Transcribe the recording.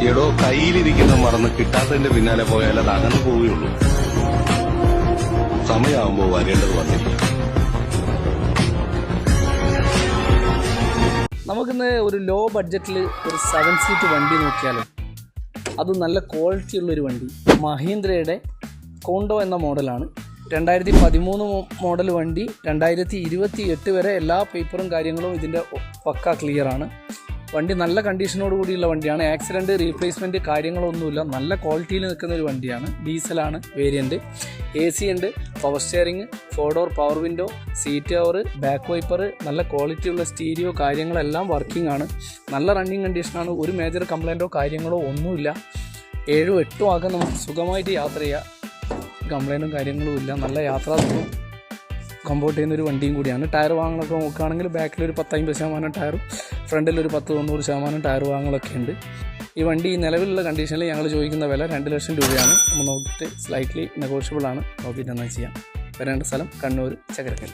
എടോ കയ്യിലിരിക്കുന്ന മറന്ന് കിട്ടാത്തതിന്റെ പിന്നാലെ പോയാൽ അത് അകന്നു പോവുകയുള്ളൂ. സമയമാകുമ്പോ വരേണ്ടത് വന്നില്ല. നമുക്കിന്ന് ഒരു ലോ ബഡ്ജറ്റിൽ ഒരു 7 സീറ്റ് വണ്ടി നോക്കിയാലോ. അത് നല്ല ക്വാളിറ്റി ഉള്ളൊരു വണ്ടി. മഹീന്ദ്രയുടെ കോണ്ടോ എന്ന മോഡലാണ്. 2013 മോഡൽ വണ്ടി. 2028 വരെ എല്ലാ പേപ്പറും കാര്യങ്ങളും ഇതിൻ്റെ പക്ക ക്ലിയറാണ്. വണ്ടി നല്ല കണ്ടീഷനോട് കൂടിയുള്ള വണ്ടിയാണ്. ആക്സിഡൻറ്റ്, റീപ്ലേസ്മെൻറ്റ് കാര്യങ്ങളൊന്നുമില്ല. നല്ല ക്വാളിറ്റിയിൽ നിൽക്കുന്ന ഒരു വണ്ടിയാണ്. ഡീസലാണ് വേരിയൻറ്റ്. AC ഉണ്ട്, power steering, 4 door power window, seat cover, back wiper, നല്ല ക്വാളിറ്റിയുള്ള സ്റ്റീരിയോ കാര്യങ്ങളെല്ലാം വർക്കിംഗ് ആണ്. നല്ല റണ്ണിങ് കണ്ടീഷനാണ്. ഒരു മേജർ കംപ്ലൈൻറ്റോ കാര്യങ്ങളോ ഒന്നുമില്ല. 7-8 ആകെ നമുക്ക് സുഖമായിട്ട് യാത്ര ചെയ്യാം. കംപ്ലൈൻറ്റും കാര്യങ്ങളും ഇല്ല. നല്ല യാത്രാ സുഖം കംഫോർട്ട് ചെയ്യുന്നൊരു വണ്ടിയും കൂടിയാണ്. ടയർ വാങ്ങലൊക്കെ നോക്കുകയാണെങ്കിൽ ബാക്കിലൊരു 10-50% ടയറും ഫ്രണ്ടിലൊരു 10-90% ടയർ വാങ്ങലൊക്കെ ഉണ്ട്. ഈ വണ്ടി നിലവിലുള്ള കണ്ടീഷനിൽ ഞങ്ങൾ ചോദിക്കുന്ന വില 2 ലക്ഷം രൂപയാണ്. നമ്മൾ നോക്കിയിട്ട് സ്ലൈറ്റ്ലി നെഗോഷ്യബിൾ ആണ്. നോക്കിയിട്ട് എന്നാൽ ചെയ്യാം. വരേണ്ട സ്ഥലം കണ്ണൂർ ചകരക്കൽ.